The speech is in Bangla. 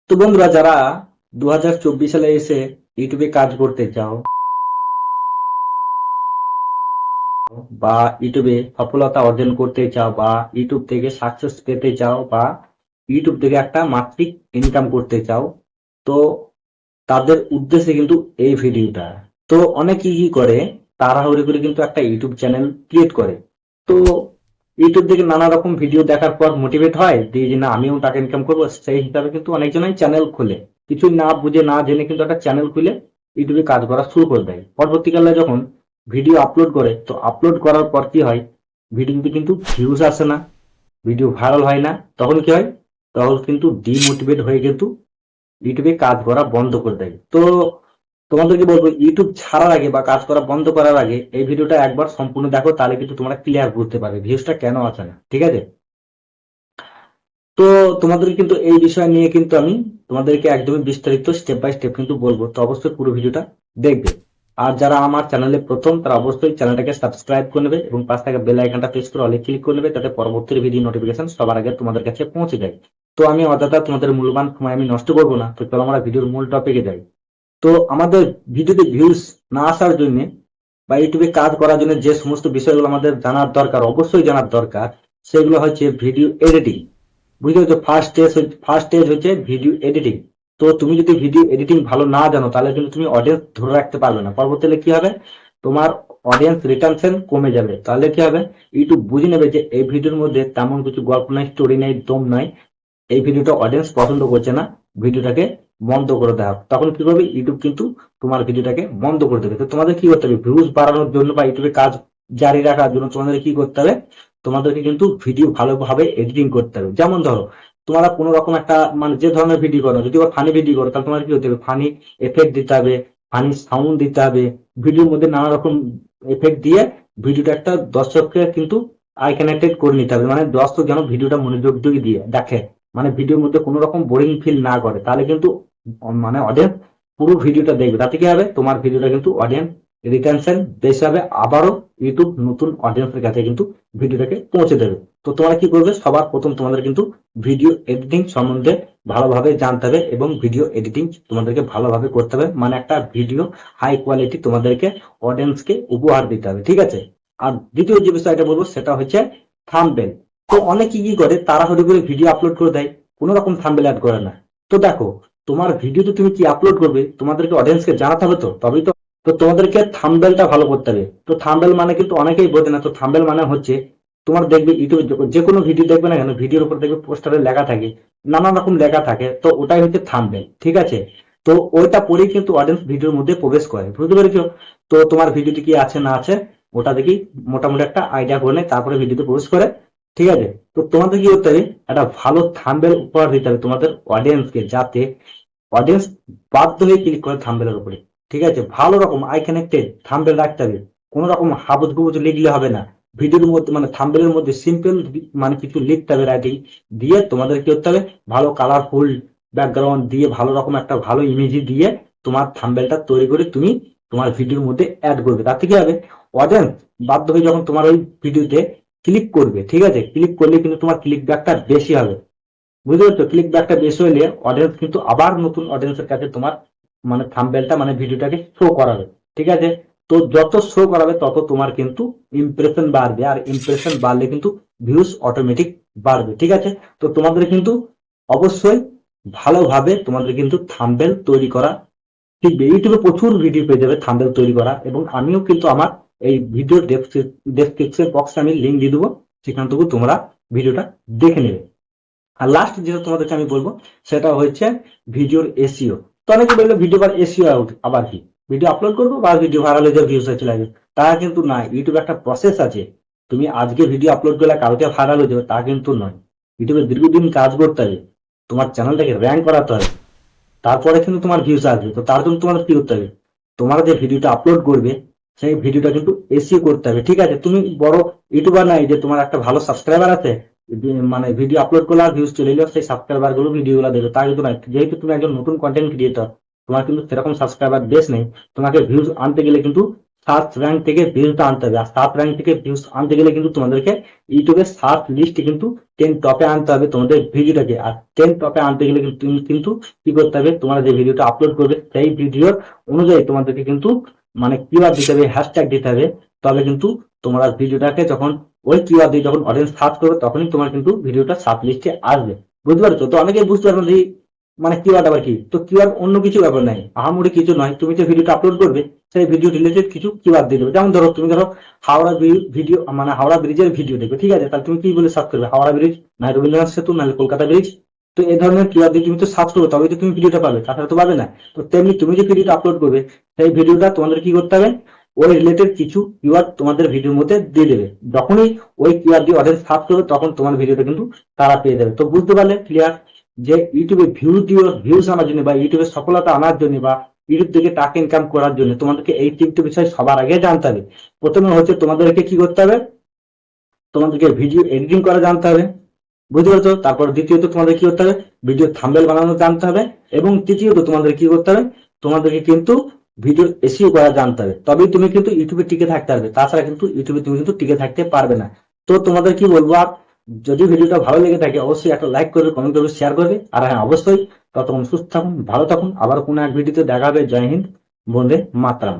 তো বন্ধুরা, যারা 2024 সালে এসে ইউটিউবে কাজ করতে চাও বা ইউটিউবে সফলতা অর্জন করতে চাও বা ইউটিউব থেকে সাকসেস পেতে চাও বা ইউটিউব থেকে একটা মাত্রিক ইনকাম করতে চাও, তো তাদের উদ্দেশ্যে কিন্তু এই ভিডিওটা। তো অনেকে কি করে, তাড়াহুড়ো করে কিন্তু একটা ইউটিউব চ্যানেল ক্রিয়েট করে। তো ইউটিউব থেকে নানা রকম ভিডিও দেখার পর মোটিভেট হয় দিয়ে যে না আমিও টাকা ইনকাম করবো, সেই হিসাবে কিন্তু অনেকজনই চ্যানেল খুলে কিছু না বুঝে না জেনে কিন্তু একটা চ্যানেল খুলে ইউটিউবে কাজ করা শুরু করে দেয়। পরবর্তীকালে যখন ভিডিও আপলোড করে, তো আপলোড করার পর কি হয়, ভিডিওতে কিন্তু ভিউজ আসে না, ভিডিও ভাইরাল হয় না। তখন কি হয়, তখন কিন্তু ডিমোটিভেট হয়ে কিন্তু ইউটিউবে কাজ করা বন্ধ করে দেয়। তো তোমাদেরকে বলবো, ইউটিউব ছাড়ার আগে বা কাজ করা বন্ধ করার আগে এই ভিডিওটা একবার সম্পূর্ণ দেখো, তাহলে কিন্তু তোমরা ক্লিয়ার বুঝতে পারবে ভিউজটা কেন আসে না। ঠিক আছে? তো তোমাদের কিন্তু এই বিষয় নিয়ে কিন্তু আমি তোমাদেরকে একদমই বিস্তারিত স্টেপ বাই স্টেপ কিন্তু বলবো, তো অবশ্যই পুরো ভিডিওটা দেখবে। আর যারা আমার চ্যানেলে প্রথম, তারা অবশ্যই চ্যানেলটাকে সাবস্ক্রাইব করে নেবে এবং পাশ থেকে বেল আইকনটা প্রেস করে অলে ক্লিক করে নেবে, যাতে পরবর্তী ভিডিও নোটিফিকেশন সবার আগে তোমাদের কাছে পৌঁছে যায়। তো আমি অযথা তোমাদের মূল্যবান সময় আমি নষ্ট করবো না, তো চলো আমরা ভিডিওর মূল টপিকে যাই। তো আমাদের ভিডিওতে ভিউজ না আসার জন্য বা ইউটিউবে কাজ করার জন্য যে সমস্ত বিষয়গুলো আমাদের জানার দরকার, অবশ্যই জানার দরকার, সেগুলো হচ্ছে ভিডিও এডিটিং। বুঝতে পারছো? ফার্স্ট স্টেজ হচ্ছে ভিডিও এডিটিং। তো তুমি যদি ভিডিও এডিটিং ভালো না জানো, তাহলে কিন্তু তুমি অডিয়েন্স ধরে রাখতে পারবে না। পরবর্তীতে কি হবে, তোমার অডিয়েন্স রিটেনশন কমে যাবে। তাহলে কি হবে, ইউটিউব বুঝে নেবে যে এই ভিডিওর মধ্যে তেমন কিছু গল্প নাই, স্টোরি নাই, দম নাই, এই ভিডিওটা অডিয়েন্স পছন্দ করছে না, ভিডিওটাকে বন্ধ করে দেওয়া। তখন কি করবে, ইউটিউব কিন্তু তোমার ভিডিওটাকে বন্ধ করে দেবে। তো তোমাদের কি করতে হবে, ভিউজ বাড়ানোর জন্য বা ইউটিউবে কাজ জারি রাখার জন্য তোমাদের কি করতে হবে, তোমাদেরকে কিন্তু ভিডিও ভালোভাবে এডিটিং করতে হবে। যেমন ধরো, তোমরা কোনো রকম একটা মানে যে ধরনের ভিডিও করো, যদি ফানি ভিডিও করো, তাহলে তোমার কি করতে হবে, ফানি এফেক্ট দিতে হবে, ফানি সাউন্ড দিতে হবে, ভিডিওর মধ্যে নানা রকম এফেক্ট দিয়ে ভিডিওটা একটা দর্শককে কিন্তু আই কানেক্টেড করে নিতে হবে, মানে দর্শক যেন ভিডিওটা মনোযোগ দিয়ে দেখে, মানে ভিডিওর মধ্যে কোনো রকম বোরিং ফিল না করে। তাহলে কিন্তু মানে অডিয়েন্স পুরো ভিডিওটা দেখবে। তাতে কি হবে, তোমার ভিডিওটা কিন্তু অডিয়েন্স রিটেনশন বেশি হবে, আবারও ইউটিউব নতুন অডিয়েন্সের কাছে কিন্তু ভিডিওটাকে পৌঁছে দেবে। তো তোমরা কি করবে, সবার প্রথম তোমাদের কিন্তু ভিডিও এডিটিং সম্বন্ধে ভালোভাবে জানতে হবে এবং ভিডিও এডিটিং তোমাদেরকে ভালোভাবে করতে হবে, মানে একটা ভিডিও হাই কোয়ালিটি তোমাদেরকে অডিয়েন্সকে উপহার দিতে হবে। ঠিক আছে? আর দ্বিতীয় যে বিষয়টা বলবো সেটা হচ্ছে থাম্বনেল। তো অনেকে কি করে, তাড়াহুড়ো করে ভিডিও আপলোড করে দেয়, কোনো রকম থাম্বনেল অ্যাড করে না। তো দেখো, তোমার ভিডিওতে তুমি কি আপলোড করবে, তোমাদেরকে অডিয়েন্সকে জানাতে হবে, তো তবেই তো। তো তোমাদেরকে থাম্বনেলটা ভালো করতে হবে। তো থাম্বনেল মানে কিন্তু অনেকেই বোঝে না। তো থাম্বনেল মানে হচ্ছে, তোমার দেখবে ইউটিউবে যে কোনো ভিডিও দেখবে না কেন, ভিডিওর উপর দেখবে পোস্টারে লেখা থাকে, নানা রকম লেখা থাকে, তো ওটাই হচ্ছে থাম্বনেল। ঠিক আছে? তো ওইটা পরেই কিন্তু অডিয়েন্স ভিডিওর মধ্যে প্রবেশ করে। বুঝতে পেরেছো? তো তোমার ভিডিওটি কি আছে না আছে, ওটা দেখি মোটামুটি একটা আইডিয়া করে নেয়, তারপরে ভিডিওতে প্রবেশ করে। ঠিক আছে? তো তোমাদের কি করতে হবে, একটা ভালো থাম্বনেল উপহার দিতে হবে তোমাদের অডিয়েন্সকে, যাতে অডিয়েন্স বাধ্য হয়ে ক্লিক করে থাম্বনেলের উপরে। ঠিক আছে? ভালো রকম আই কানেক্টেড থাম্বনেল রাখতে হবে, কোনো রকম হাবুজ গুবুজ লিখলে হবে না। ভিডিওর মধ্যে মানে থাম্বনেলের মধ্যে সিম্পল মানে কিছু লিখতে হবে রাইটিং দিয়ে, তোমাদের কি করতে হবে, ভালো কালারফুল ব্যাকগ্রাউন্ড দিয়ে, ভালো রকম একটা ভালো ইমেজ দিয়ে তোমার থাম্বনেলটা তৈরি করে তুমি তোমার ভিডিওর মধ্যে অ্যাড করবে। তাতে কি হবে, অডিয়েন্স বাধ্য হয়ে যখন তোমার ওই ভিডিওতে ক্লিক করবে, ঠিক আছে, ক্লিক করলে কিন্তু তোমার ক্লিক ব্যাকটা বেশি হবে। বুঝতে পারছো? ক্লিক ব্যাকটা বেশি হলে অডিয়েন্স কিন্তু আবার নতুন অডিয়েন্সের কাছে তোমার মানে থাম্বনেলটা মানে ভিডিওটাকে শো করাবে। ঠিক আছে? তো যত শো করাবে তত তোমার কিন্তু ইমপ্রেশন বাড়বে, আর ইমপ্রেশন বাড়লে কিন্তু ভিউজ অটোমেটিক বাড়বে। ঠিক আছে? তো তোমাদের কিন্তু অবশ্যই ভালোভাবে তোমাদের কিন্তু থাম্বনেল তৈরি করা শিখবে। ইউটিউবে প্রচুর ভিডিও পেয়ে যাবে থাম্বনেল তৈরি করা, এবং আমিও কিন্তু আমার এই ভিডিও ডেসক্রিপশন বক্সে আমি লিঙ্ক দিয়ে দেবো, সেখান থেকে তোমরা ভিডিওটা দেখে নেবে। আর লাস্ট যেটা তোমাদেরকে আমি বলবো সেটা হচ্ছে ভিডিওর এসইও। তো অনেকে বললো ভিডিও আর এসইও আউট, আবার কি, ভিডিও আপলোড করবো বা ভিডিও ভাইরাল হয়ে যাবে, ভিউজ চলে আসবে, তা কিন্তু না। ইউটিউবে একটা প্রসেস আছে, তুমি আজকে ভিডিও আপলোড করলে কালকে ভাইরাল হয়ে যাবে তা কিন্তু নয়। ইউটিউবে দীর্ঘদিন কাজ করতে হবে, তোমার চ্যানেলটাকে র্যাঙ্ক করাতে হবে, তারপরে কিন্তু তোমার ভিউজ আসবে। তো তার জন্য তোমার কি করতে হবে, তোমার যে ভিডিওটা আপলোড করবে সেই ভিডিওটা কিন্তু এসইও করতে হবে। ঠিক আছে? তুমি বড় ইউটিউবার নাই যে তোমার একটা ভালো সাবস্ক্রাইবার আছে, মানে ভিডিও আপলোড করলে আর ভিউজ চলে এলো, সেই সাবস্ক্রাইবার গুলো ভিডিও গুলো দেবে, তা কিন্তু নয়। যেহেতু তুমি একজন নতুন কন্টেন্ট ক্রিয়েটর, তোমার কিন্তু সেরকম সাবস্ক্রাইবার বেস নেই, তোমাকে ভিউজ আনতে গেলে কিন্তু সার্চ র্যাঙ্ক থেকে ভিউটা আনতে হবে। আর সার্চ র্যাঙ্ক থেকে ভিউজ আনতে গেলে কিন্তু তোমাদেরকে ইউটিউবের সার্চ লিস্টে কিন্তু 10 টপে আনতে হবে তোমাদের ভিডিওটাকে। আর 10 টপে আনতে গেলে কিন্তু তুমি কিন্তু কি করতে হবে, তোমরা যে ভিডিওটা আপলোড করবে সেই ভিডিওর অনুযায়ী তোমাদেরকে কিন্তু মানে কিওয়ার্ড দিতে হবে, হ্যাশট্যাগ দিতে হবে। তবে কিন্তু তোমরা ভিডিওটাকে যখন ওই কিওয়ার্ড দিয়ে যখন অডিয়েন্স সার্চ করবে তখনই তোমার কিন্তু ভিডিওটা সার্চ লিস্টে আসবে। বুঝতে পারছো? তো অনেকেই বুঝতে পারবে যে মানে কিওয়ার্ড আবার কি। তো কিওয়ার্ড অন্য কিছু ব্যাপার নাই, আহামরি কিছু নয়। তুমি যে ভিডিওটা আপলোড করবে সেই ভিডিও রিলেটেড কিছু কিওয়ার্ড দিয়ে দেবে। যেমন ধরো তুমি ধরো হাওড়া ভিডিও মানে হাওড়া ব্রিজের ভিডিও দেখবে, ঠিক আছে? তাহলে তুমি কি বলে সার্চ করবে? হাওড়া ব্রিজ, না রবীন্দ্রনাথ সেতু, নাহলে কলকাতা ব্রিজ। তো এই ধরনের কিওয়ার্ড দিয়ে তুমি তো সার্চ করবে, তবেই তো তুমি ভিডিওটা পাবে, তাছাড়া তো পাবে না। তো তেমনি তুমি যে ভিডিওটা আপলোড করবে সেই ভিডিওটা তোমাদের কি করতে হবে, ওই রিলেটেড কিছু কিওয়ার্ড তোমাদের ভিডিওর মধ্যে দিয়ে দেবে। যখনই ওই কিওয়ার্ড দিয়ে অডিয়েন্স সার্চ করবে তখন তোমার ভিডিওটা কিন্তু তারা পেয়ে যাবে। তো বুঝতে পারলে ক্লিয়ার যে ইউটিউবে ভিউজ আনার জন্য বা ইউটিউবে সফলতা আনার জন্য বা ইউটিউব থেকে টাকা ইনকাম করার জন্য তোমাদেরকে এই তিনটে বিষয় সবার আগে জানতে হবে। প্রথমে হচ্ছে তোমাদেরকে কি করতে হবে, তোমাদেরকে ভিডিও এডিটিং করা জানতে হবে। বুঝতে পারছো? তারপর দ্বিতীয়ত তোমাদের কি করতে হবে, ভিডিও থাম্বনেল বানানো জানতে হবে। এবং তৃতীয়ত তোমাদের কি করতে হবে, তোমাদেরকে কিন্তু ভিডিও এসইও করা জানতে হবে। তবেই তুমি কিন্তু ইউটিউবে টিকে থাকতে পারবে, তাছাড়া কিন্তু ইউটিউবে তুমি কিন্তু টিকে থাকতে পারবে না। তো তোমাদের কি বলবো, আর যদি ভিডিওটা ভালো লেগে থাকে অবশ্যই একটা লাইক করবে, কমেন্ট করবে, শেয়ার করবে। আর হ্যাঁ, অবশ্যই ততক্ষণ সুস্থ থাকুন, ভালো থাকুন। আবার কোনো এক ভিডিওতে দেখা হবে। জয় হিন্দ, বন্দে মাতরম।